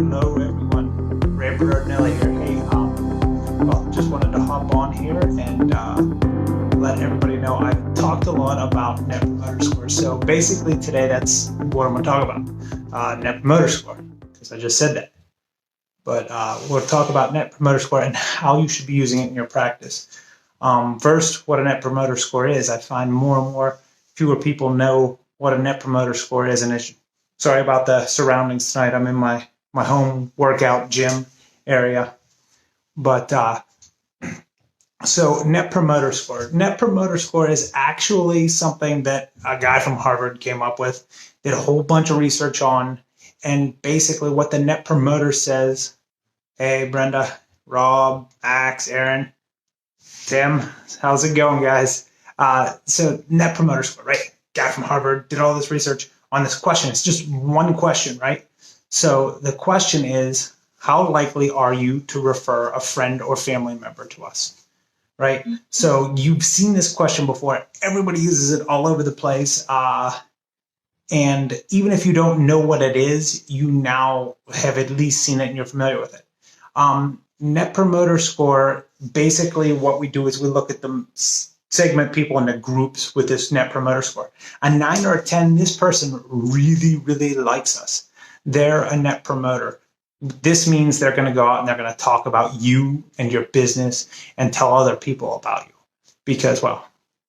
Hello, everyone. Ray Bernardelli here. Hey, well, just wanted to hop on here and let everybody know I've talked a lot about Net Promoter Score. So basically, today that's what I'm going to talk about, Net Promoter Score, because I just said that. But we'll talk about Net Promoter Score and how you should be using it in your practice. First, what a Net Promoter Score is. I find more and more fewer people know what a Net Promoter Score is, and sorry about the surroundings tonight. I'm in my home workout gym area. But so Net Promoter Score. Net Promoter Score is actually something that a guy from Harvard came up with, did a whole bunch of research on, and basically what the Net Promoter says, hey, Brenda, Rob, Max, Aaron, Tim, how's it going, guys? So Net Promoter Score, right? Guy from Harvard did all this research on this question. It's just one question, right? So the question is, how likely are you to refer a friend or family member to us, right? Mm-hmm. So you've seen this question before. Everybody uses it all over the place. And even if you don't know what it is, you now have at least seen it and you're familiar with it. Net Promoter Score, basically what we do is we look at them, segment people into groups with this Net Promoter Score. A 9 or a 10, this person really, really likes us. They're a net promoter. This means they're going to go out and they're going to talk about you and your business and tell other people about you because, well,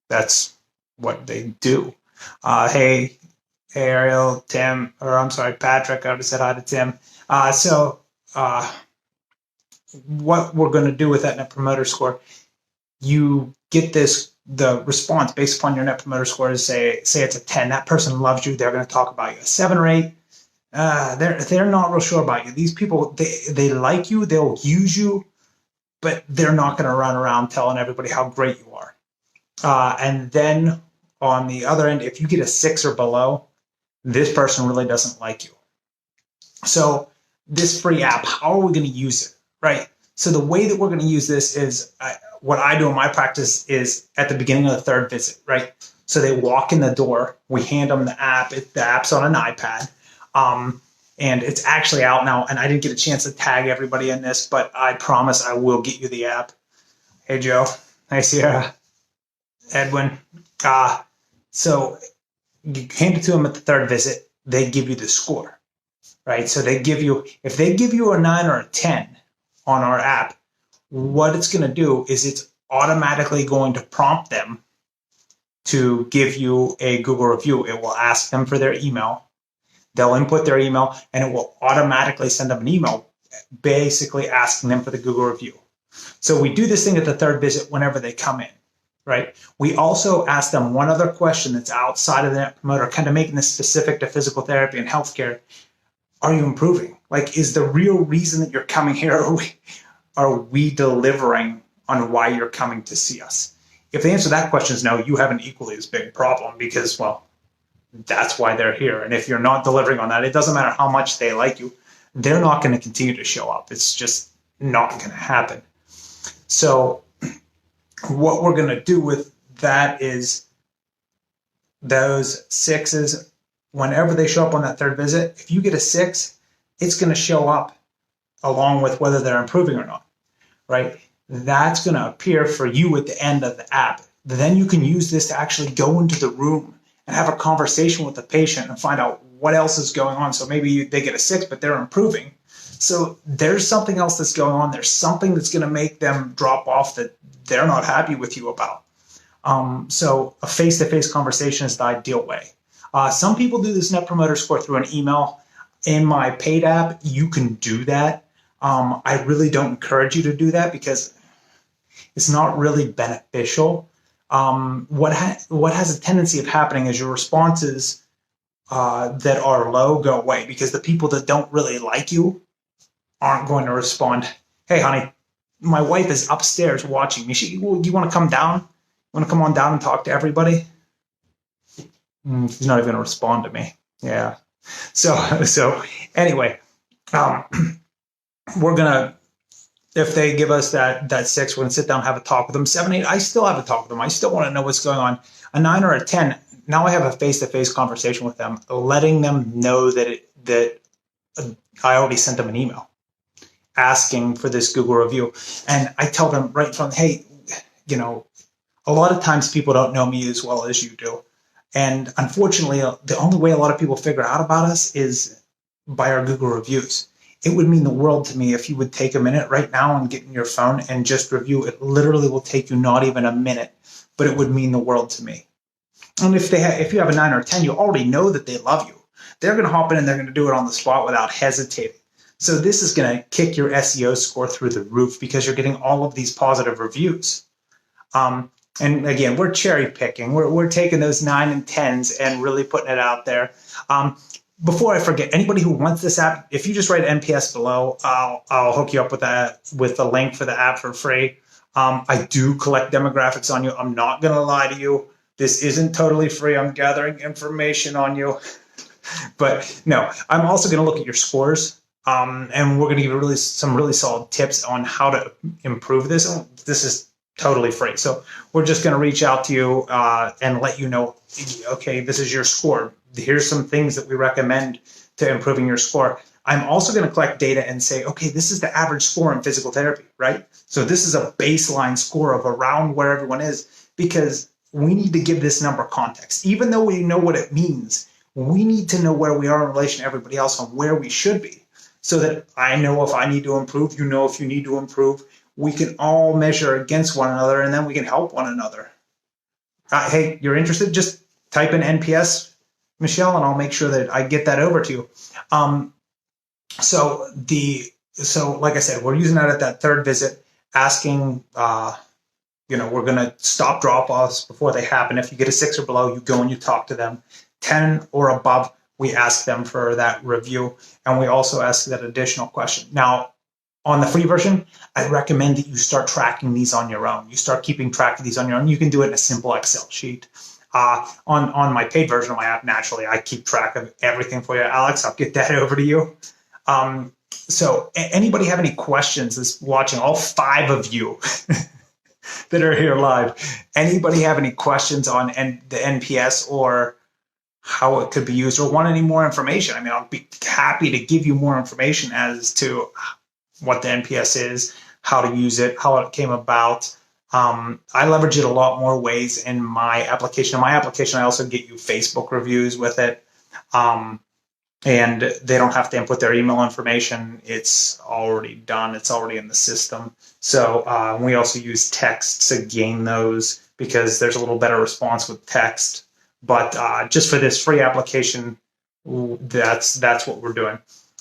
that's what they do. Hey, Ariel, Tim, or I'm sorry, Patrick, I already said hi to Tim. What we're going to do with that Net Promoter Score, you get the response based upon your Net Promoter Score is say it's a 10. That person loves you. They're going to talk about you. A 7 or 8, they're not real sure about you. These people, they like you, they'll use you, but they're not going to run around telling everybody how great you are. And then on the other end, if you get a 6 or below, this person really doesn't like you. So this free app, how are we going to use it, right? So the way that we're going to use this is what I do in my practice is at the beginning of the third visit, right? So they walk in the door, we hand them the app. The app's on an iPad. And it's actually out now, and I didn't get a chance to tag everybody in this, but I promise I will get you the app. Hey, Joe. Hey, Sierra. Edwin. So you hand it to them at the third visit, they give you the score, right? So if they give you a 9 or a 10 on our app, what it's going to do is it's automatically going to prompt them to give you a Google review. It will ask them for their email. They'll input their email, and it will automatically send them an email basically asking them for the Google review. So we do this thing at the third visit whenever they come in, right? We also ask them one other question that's outside of the Net Promoter, kind of making this specific to physical therapy and healthcare. Are you improving? Like, is the real reason that you're coming here, are we delivering on why you're coming to see us? If the answer to that question is no, you have an equally as big problem because, well, that's why they're here. And if you're not delivering on that, it doesn't matter how much they like you, they're not going to continue to show up. It's just not going to happen. So what we're going to do with that is those 6s, whenever they show up on that third visit, if you get a 6, it's going to show up along with whether they're improving or not, right? That's going to appear for you at the end of the app. Then you can use this to actually go into the room and have a conversation with the patient and find out what else is going on. So maybe they get a 6, but they're improving. So there's something else that's going on. There's something that's going to make them drop off that they're not happy with you about. So a face-to-face conversation is the ideal way. Some people do this Net Promoter Score through an email. In my paid app, you can do that. I really don't encourage you to do that because it's not really beneficial. What has a tendency of happening is your responses that are low go away because the people that don't really like you aren't going to respond. Hey, honey, my wife is upstairs watching me. You want to come down? You want to come on down and talk to everybody? He's not even going to respond to me. Yeah. So anyway, we're going to, if they give us that 6, we're going to sit down and have a talk with them. 7, 8, I still have a talk with them. I still want to know what's going on. A 9 or a 10, now I have a face-to-face conversation with them, letting them know that I already sent them an email asking for this Google review. And I tell them right from, hey, you know, a lot of times people don't know me as well as you do. And unfortunately, the only way a lot of people figure out about us is by our Google reviews. It would mean the world to me if you would take a minute right now and get in your phone and just review. It literally will take you not even a minute, but it would mean the world to me. And if you have a 9 or a 10, you already know that they love you. They're going to hop in and they're going to do it on the spot without hesitating. So this is going to kick your SEO score through the roof because you're getting all of these positive reviews. And again, we're cherry picking. We're taking those 9 and 10s and really putting it out there. Before I forget, anybody who wants this app, if you just write NPS below, I'll hook you up with the link for the app for free. I do collect demographics on you. I'm not going to lie to you. This isn't totally free. I'm gathering information on you. But no, I'm also going to look at your scores. And we're going to give you some really solid tips on how to improve this. This is totally free. So we're just going to reach out to you and let you know, okay, this is your score. Here's some things that we recommend to improving your score. I'm also going to collect data and say, okay, this is the average score in physical therapy, right? So this is a baseline score of around where everyone is, because we need to give this number context. Even though we know what it means, we need to know where we are in relation to everybody else and where we should be, so that I know if I need to improve, you know if you need to improve. We can all measure against one another, and then we can help one another. Hey, you're interested? Just type in NPS, Michelle, and I'll make sure that I get that over to you. So like I said, we're using that at that third visit, asking, we're going to stop drop-offs before they happen. If you get a 6 or below, you go and you talk to them. 10 or above, we ask them for that review, and we also ask that additional question. Now, on the free version, I recommend that you start tracking these on your own. You start keeping track of these on your own. You can do it in a simple Excel sheet. On my paid version of my app, naturally, I keep track of everything for you. Alex, I'll get that over to you. So anybody have any questions that's watching, all 5 of you that are here live, anybody have any questions on the NPS or how it could be used, or want any more information? I mean, I'll be happy to give you more information as to what the NPS is, how to use it, how it came about. I leverage it a lot more ways in my application. In my application, I also get you Facebook reviews with it. And they don't have to input their email information. It's already done. It's already in the system. So we also use text to gain those because there's a little better response with text. But just for this free application, that's what we're doing.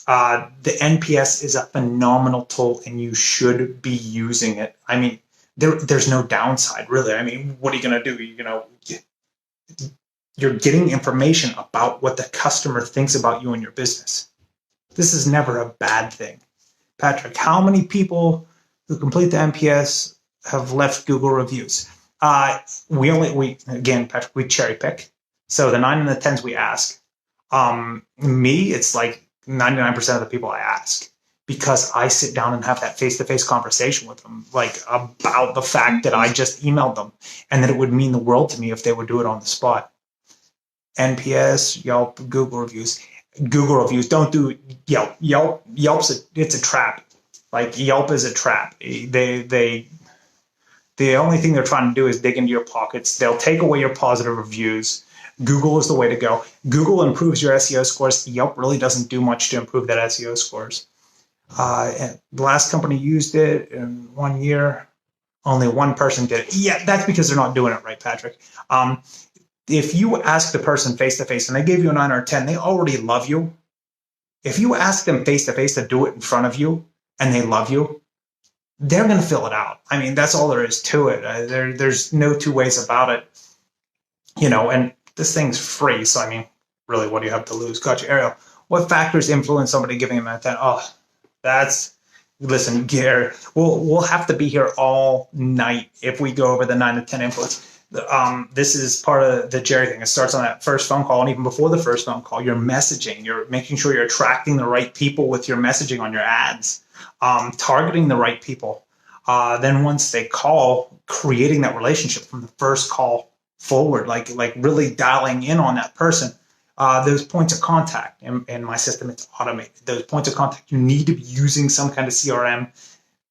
The NPS is a phenomenal tool, and you should be using it. I mean, there's no downside, really. I mean, what are you going to do? You're getting information about what the customer thinks about you and your business. This is never a bad thing. Patrick, how many people who complete the NPS have left Google reviews? Patrick, we cherry pick. So the 9 and the 10s we ask. Me, it's like 99% of the people I ask, because I sit down and have that face-to-face conversation with them, like about the fact that I just emailed them and that it would mean the world to me if they would do it on the spot. NPS, Yelp, Google reviews. Google reviews, don't do Yelp. Yelp's it's a trap. Like, Yelp is a trap. The only thing they're trying to do is dig into your pockets. They'll take away your positive reviews. Google is the way to go. Google improves your SEO scores. Yelp really doesn't do much to improve that SEO scores. The last company used it in 1 year. Only one person did it. Yeah, that's because they're not doing it right, Patrick. If you ask the person face-to-face and they gave you a 9 or a 10, they already love you. If you ask them face-to-face to do it in front of you and they love you, they're going to fill it out. I mean, that's all there is to it. There's no two ways about it. And this thing's free. So, I mean, really, what do you have to lose? Gotcha, Ariel. What factors influence somebody giving them a 10? Listen, Gary, we'll have to be here all night if we go over the 9 to 10 influence. This is part of the Jerry thing. It starts on that first phone call, and even before the first phone call, your messaging. You're making sure you're attracting the right people with your messaging on your ads, targeting the right people. Then once they call, creating that relationship from the first call forward, like really dialing in on that person. those points of contact. In my system, it's automated. Those points of contact, you need to be using some kind of CRM,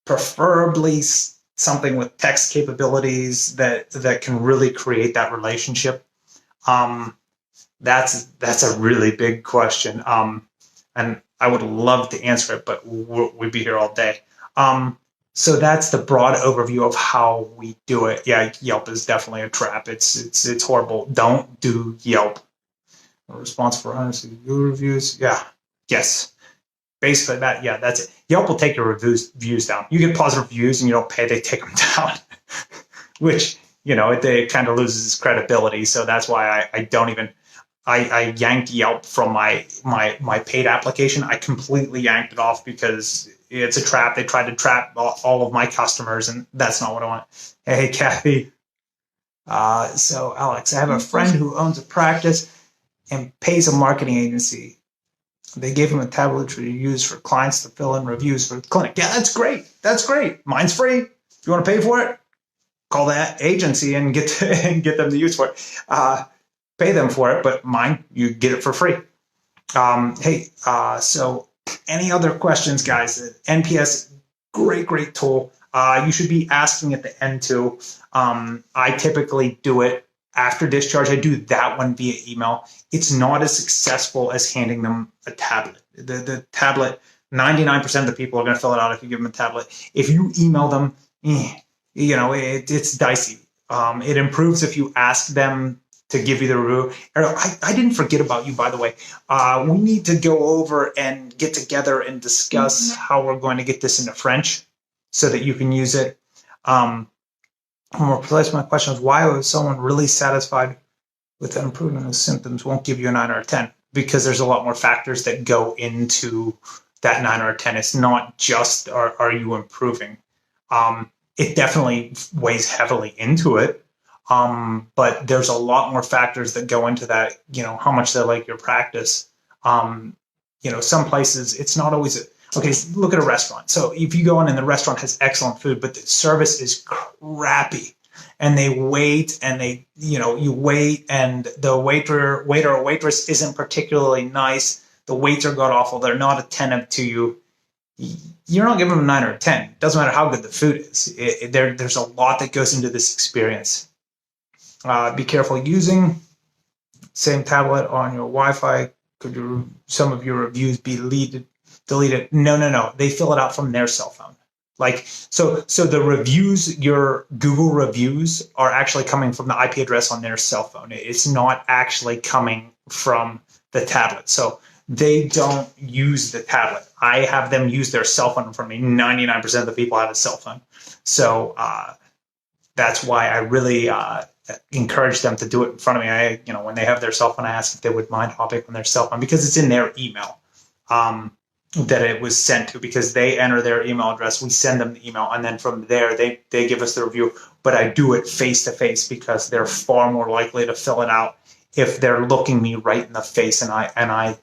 preferably something with text capabilities that can really create that relationship. That's a really big question, and I would love to answer it, but we'd be here all day. So that's the broad overview of how we do it. Yeah, Yelp is definitely a trap. It's horrible. Don't do Yelp. A response for 160 Google reviews. Yeah. Yes. Basically that. Yeah, that's it. Yelp will take your reviews down. You get positive reviews and you don't pay, they take them down, which, it kind of loses its credibility. So that's why I don't even. I yanked Yelp from my paid application. I completely yanked it off because it's a trap. They tried to trap all of my customers, and that's not what I want. Hey, Kathy. So, Alex, I have a friend who owns a practice and pays a marketing agency. They gave him a tablet to use for clients to fill in reviews for the clinic. Yeah, that's great. That's great. Mine's free. If you want to pay for it, call that agency and get them to use for it. Pay them for it, but mine, you get it for free. So any other questions, guys? NPS, great tool. You should be asking at the end too. I typically do it after discharge. I do that one via email. It's not as successful as handing them a tablet. The tablet, 99% of the people are going to fill it out if you give them a tablet. If you email them, it's dicey. It improves if you ask them to give you the review. I didn't forget about you, by the way. We need to go over and get together and discuss how we're going to get this into French so that you can use it. More precise, my question is, why was someone really satisfied with the improvement of symptoms won't give you a 9 or a 10? Because there's a lot more factors that go into that 9 or a 10. It's not just are you improving. It definitely weighs heavily into it. But there's a lot more factors that go into that, how much they like your practice. Some places it's not always okay. Look at a restaurant. So if you go in and the restaurant has excellent food, but the service is crappy and they wait and you wait and the waiter or waitress isn't particularly nice. The waits are god awful. They're not attentive to you. You're not giving them a 9 or a 10. It doesn't matter how good the food is. There's a lot that goes into this experience. Be careful using same tablet on your Wi-Fi. Could some of your reviews be deleted? No. They fill it out from their cell phone. So the reviews, your Google reviews, are actually coming from the IP address on their cell phone. It's not actually coming from the tablet. So they don't use the tablet. I have them use their cell phone for me. 99% of the people have a cell phone. So that's why I really encourage them to do it in front of me. When they have their cell phone, I ask if they would mind hopping on their cell phone because it's in their email that it was sent to, because they enter their email address. We send them the email, and then from there they give us the review. But I do it face to face because they're far more likely to fill it out if they're looking me right in the face and I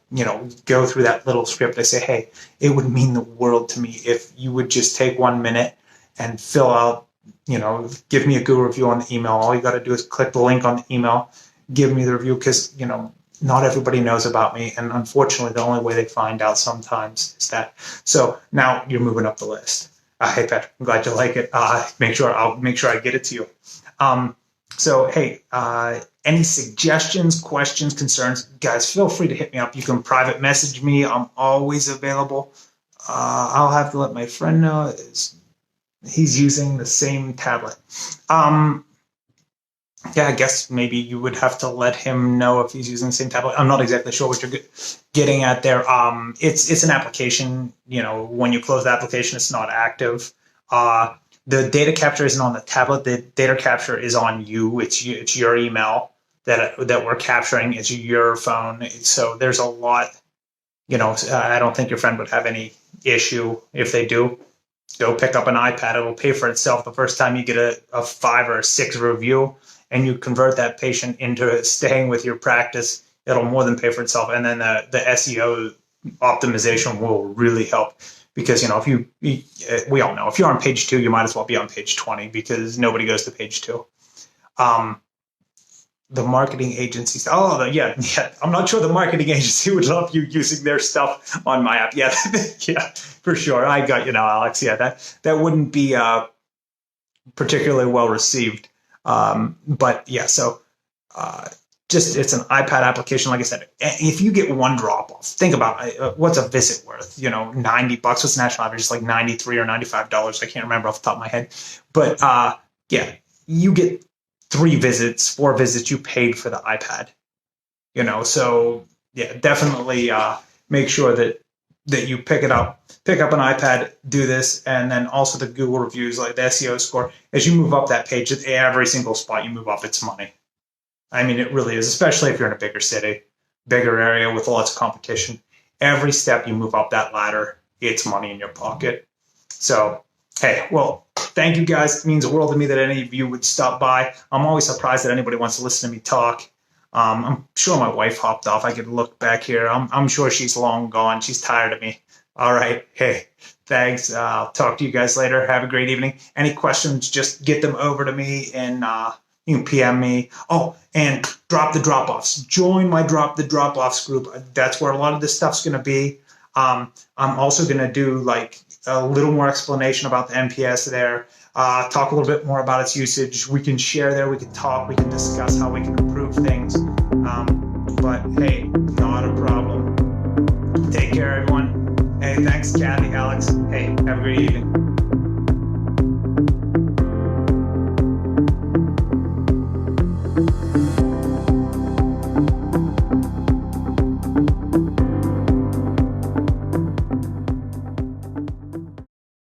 go through that little script. I say, hey, it would mean the world to me if you would just take 1 minute and fill out, give me a Google review on the email. All you got to do is click the link on the email, give me the review, because, not everybody knows about me. And unfortunately, the only way they find out sometimes is that. So now you're moving up the list. Hey, Patrick, I'm glad you like it. I'll make sure I get it to you. Any suggestions, questions, concerns, guys, feel free to hit me up. You can private message me. I'm always available. I'll have to let my friend know he's using the same tablet. I guess maybe you would have to let him know if he's using the same tablet. I'm not exactly sure what you're getting at there. It's an application. When you close the application, it's not active. The data capture isn't on the tablet. The data capture is on you. It's your email that we're capturing. It's your phone. So there's a lot. I don't think your friend would have any issue. If they do, go pick up an iPad. It'll pay for itself the first time you get a 5 or a 6 review, and you convert that patient into staying with your practice. It'll more than pay for itself. And then the SEO optimization will really help. Because, we all know, if you're on page 2, you might as well be on page 20 because nobody goes to page 2. the marketing agencies. Oh, yeah. I'm not sure the marketing agency would love you using their stuff on my app. Yeah, yeah, for sure. I got you now, Alex. Yeah, that wouldn't be particularly well received. But yeah, so uh, just it's an iPad application. Like I said, if you get one drop off, think about what's a visit worth? $90. What's the national average? It's like $93 or $95. I can't remember off the top of my head. But yeah, you get 3 visits, 4 visits. You paid for the iPad. So yeah, definitely make sure that you pick up an iPad, do this, and then also the Google reviews, like the SEO score. As you move up that page, every single spot you move up, it's money. I mean, it really is, especially if you're in a bigger city, bigger area with lots of competition. Every step you move up that ladder, it's money in your pocket. So, hey, well, thank you guys. It means the world to me that any of you would stop by. I'm always surprised that anybody wants to listen to me talk. I'm sure my wife hopped off. I could look back here. I'm sure she's long gone. She's tired of me. All right. Hey, thanks. I'll talk to you guys later. Have a great evening. Any questions, just get them over to me and you can PM me. Oh, and drop the drop-offs. Join my Drop the Drop-Offs group. That's where a lot of this stuff's going to be. I'm also going to do like a little more explanation about the NPS there. Talk a little bit more about its usage. We can share there. We can talk. We can discuss how we can improve things. But hey, not a problem. Take care, everyone. Hey, thanks, Kathy, Alex. Hey, have a great evening.